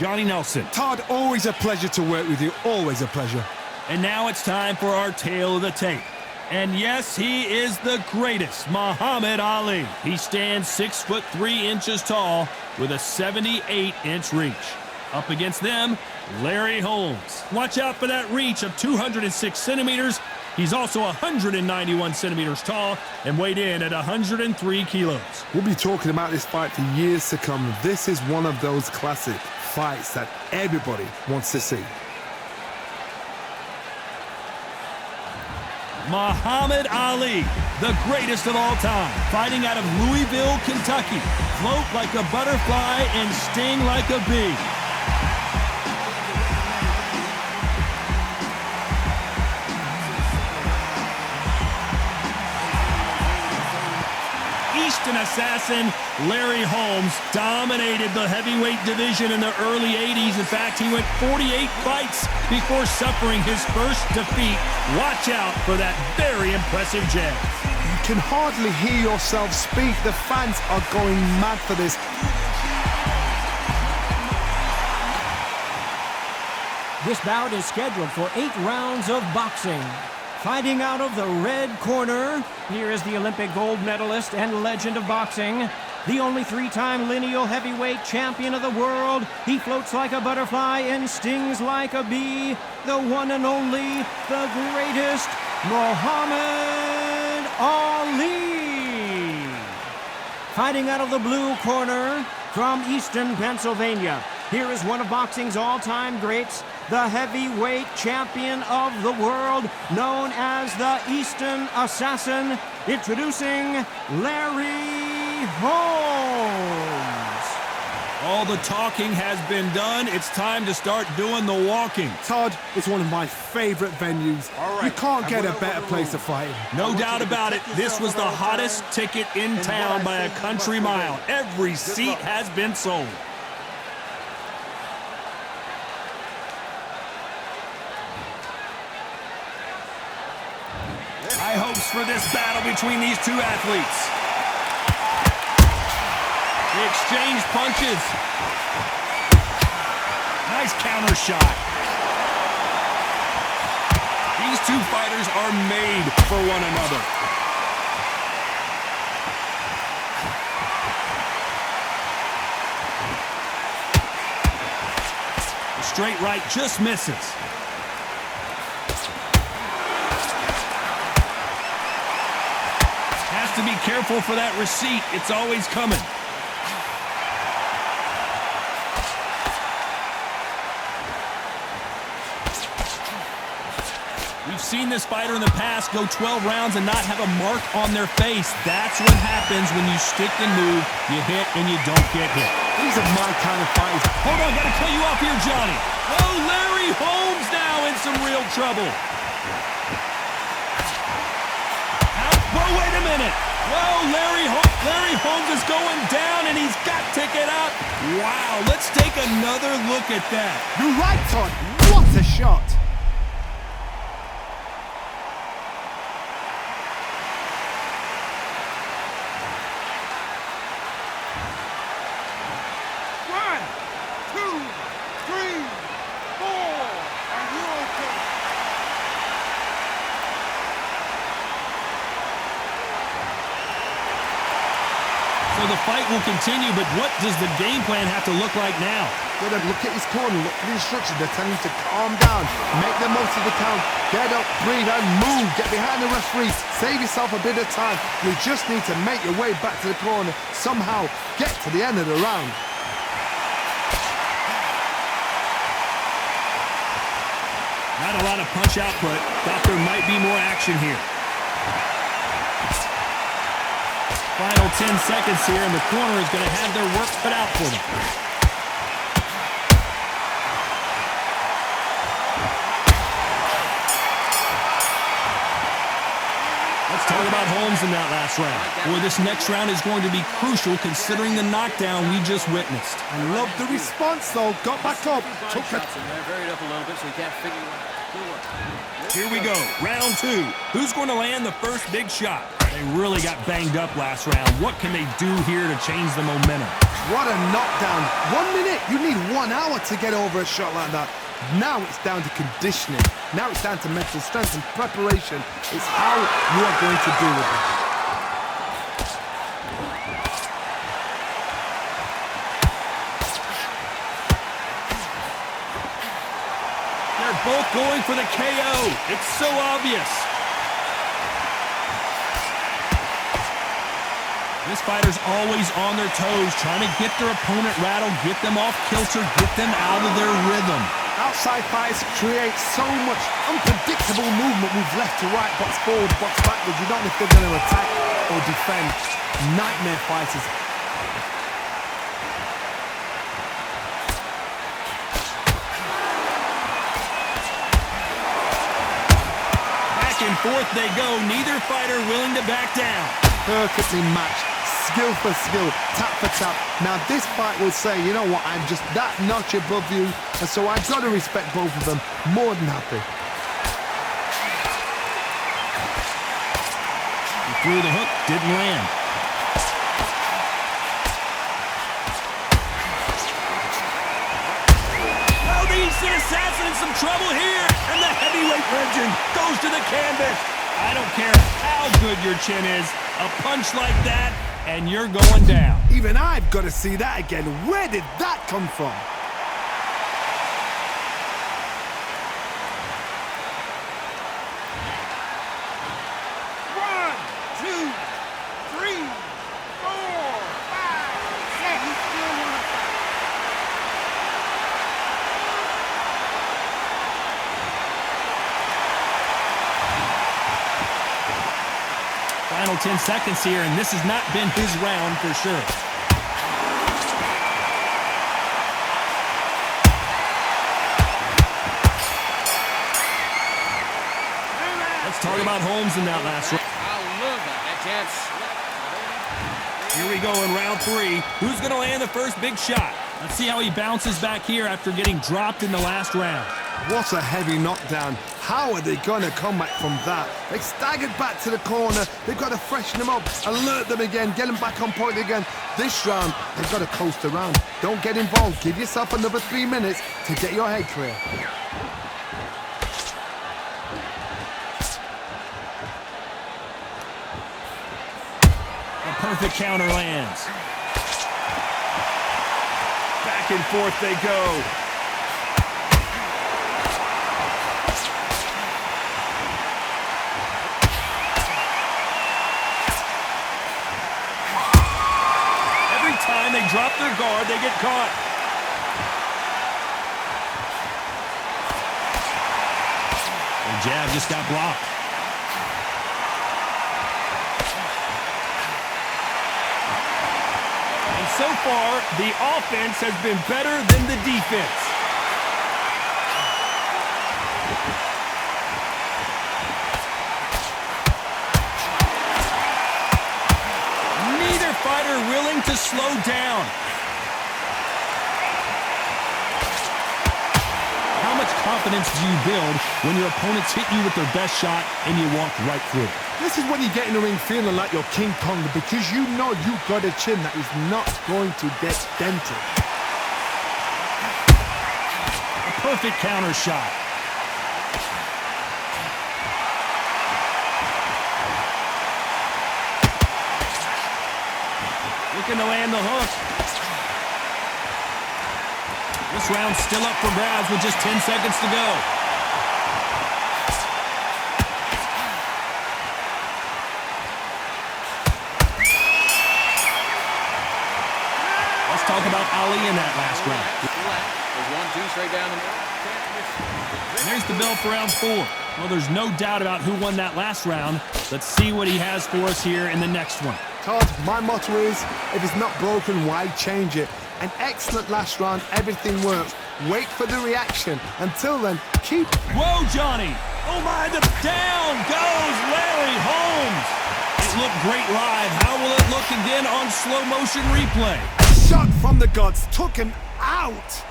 Johnny Nelson. Todd, always a pleasure to work with you. Always a pleasure. And now it's time for our tale of the tape. And yes, he is the greatest, Muhammad Ali. He stands 6'3" tall with a 78-inch reach. Up against them, Larry Holmes. Watch out for that reach of 206 centimeters. He's also 191 centimeters tall and weighed in at 103 kilos. We'll be talking about this fight for years to come. This is one of those classic fights that everybody wants to see. Muhammad Ali, the greatest of all time, fighting out of Louisville, Kentucky. Float like a butterfly and sting like a bee. Eastern assassin Larry Holmes dominated the heavyweight division in the early 80s. In fact, he went 48 fights before suffering his first defeat. Watch out for that very impressive jab. You can hardly hear yourself speak. The fans are going mad for this. This bout is scheduled for 8 rounds of boxing. Fighting out of the red corner, here is the Olympic gold medalist and legend of boxing, the only 3-time lineal heavyweight champion of the world. He floats like a butterfly and stings like a bee, the one and only, the greatest, Muhammad Ali. Fighting out of the blue corner, from Easton, Pennsylvania, here is one of boxing's all-time greats, the heavyweight champion of the world, known as the Eastern Assassin, introducing Larry Holmes. All the talking has been done. It's time to start doing the walking. Todd, it's one of my favorite venues. You can't get a better place to fight. No doubt about it, this was the hottest ticket in town by a country mile. Every seat has been sold. High hopes for this battle between these two athletes. They exchange punches. Nice counter shot. These two fighters are made for one another. The straight right just misses. Has to be careful for that receipt. It's always coming. We've seen this fighter in the past go 12 rounds and not have a mark on their face. That's what happens when you stick and move, you hit and you don't get hit. These are my kind of fights. Hold on, gotta cut you off here, Johnny. Oh, Larry Holmes now in some real trouble. Whoa, wait a minute. Whoa, Larry Holmes is going down, and he's got to get up. Wow, let's take another look at that. You're right, Todd. What a shot. One, two, three, four. Are you okay? So the fight will continue, but what does the game plan have to look like now? Look at his corner, look at the instructions. They're telling him to calm down, make the most of the count, get up, breathe, and move. Get behind the referee, save yourself a bit of time. You just need to make your way back to the corner, somehow get to the end of the round. Not a lot of punch output. Thought there might be more action here. Final 10 seconds here, and the corner is going to have their work cut out for them. Let's talk about Holmes in that last round. Boy, this next round is going to be crucial considering the knockdown we just witnessed. I love the response, though. Got back up, took it. Here we go, round 2. Who's going to land the first big shot? They really got banged up last round. What can they do here to change the momentum? What a knockdown. 1 minute, you need 1 hour to get over a shot like that. Now it's down to conditioning. Now it's down to mental strength and preparation. It's how you are going to deal with it. They're both going for the KO. It's so obvious. This fighter's always on their toes, trying to get their opponent rattled, get them off kilter, get them out of their rhythm. Outside fights create so much unpredictable movement. Moves left to right, box forward, box backwards. You don't know if they're going to attack or defend. Nightmare fighters. Back and forth they go. Neither fighter willing to back down. Perfectly matched. Skill for skill, tap for tap. Now this fight will say, you know what, I'm just that notch above you, and so I've got to respect both of them. More than happy. He threw the hook, didn't land. Oh, the Eastern Assassin in some trouble here, and the heavyweight legend goes to the canvas. I don't care how good your chin is, a punch like that, and you're going down. Even I've got to see that again. Where did that come from? One, two, three, four, five, six. He still wanna fight. Final 10 seconds here, and this has not been his round for sure. Let's talk about Holmes in that last round. I love that chance. Here we go in round 3. Who's going to land the first big shot? Let's see how he bounces back here after getting dropped in the last round. What a heavy knockdown. How are they going to come back from that? They staggered back to the corner. They've got to freshen them up, alert them again, get them back on point again. This round, they've got to coast around. Don't get involved. Give yourself another 3 minutes to get your head clear. A perfect counter lands. Back and forth they go. Time they drop their guard, they get caught. The jab just got blocked. And so far, the offense has been better than the defense. Fighter willing to slow down. How much confidence do you build when your opponents hit you with their best shot and you walk right through it? This is when you get in the ring feeling like you're King Kong, because you know you've got a chin that is not going to get dented. A perfect counter shot. Looking to land the hook. This round's still up for grabs with just 10 seconds to go. Let's talk about Ali in that last round. There's 1, 2 straight down the middle. And there's the bell for round 4. Well, there's no doubt about who won that last round. Let's see what he has for us here in the next one. Todd, my motto is, if it's not broken, why change it? An excellent last round, everything works. Wait for the reaction. Until then, keep... Whoa, Johnny! Oh my, down goes Larry Holmes! It looked great live. How will it look again on slow motion replay? A shot from the gods took him out.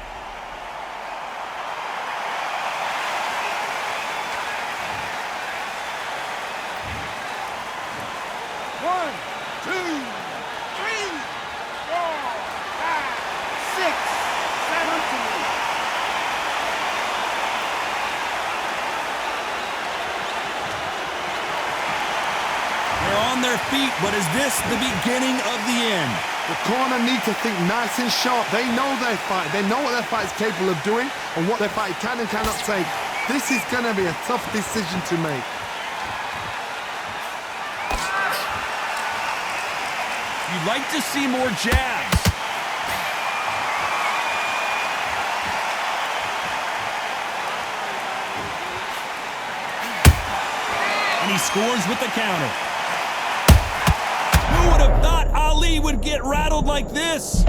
One, two, three, four, five. their feet, but is this the beginning of the end? The corner need to think nice and sharp. They know their fight. They know what their fight is capable of doing and what their fight can and cannot take. This is going to be a tough decision to make. You'd like to see more jabs. And he scores with the counter. Who would have thought Ali would get rattled like this?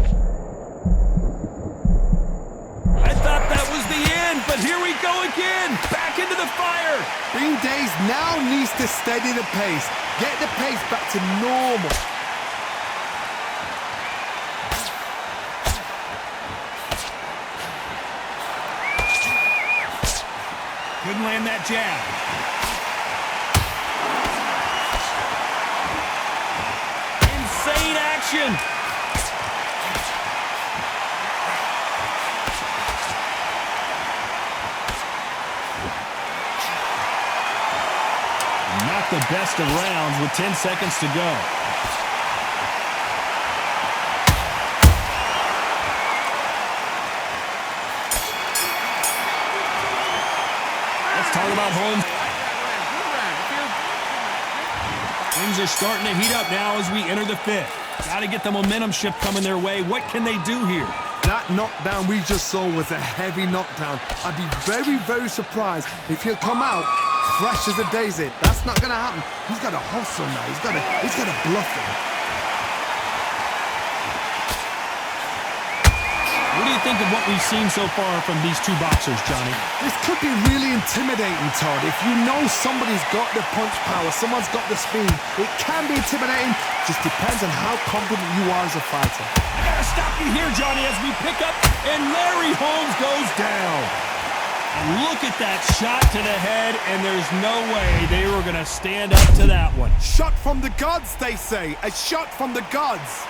I thought that was the end, but here we go again. Back into the fire. Bean Days now needs to steady the pace. Get the pace back to normal. Couldn't land that jab. Insane action. Not the best of rounds with 10 seconds to go. Let's talk about Holmes. Things are starting to heat up now as we enter the fifth. Got to get the momentum shift coming their way. What can they do here? That knockdown we just saw was a heavy knockdown. I'd be very, very surprised if he'll come out fresh as a daisy. That's not going to happen. He's got to hustle now. He's got to bluff him. What do you think of what we've seen so far from these two boxers, Johnny? This could be really intimidating, Todd. If you know somebody's got the punch power, someone's got the speed, it can be intimidating. Just depends on how confident you are as a fighter. I gotta stop you here, Johnny, as we pick up, and Larry Holmes goes down. And look at that shot to the head, and there's no way they were gonna stand up to that one. Shot from the gods, they say. A shot from the gods.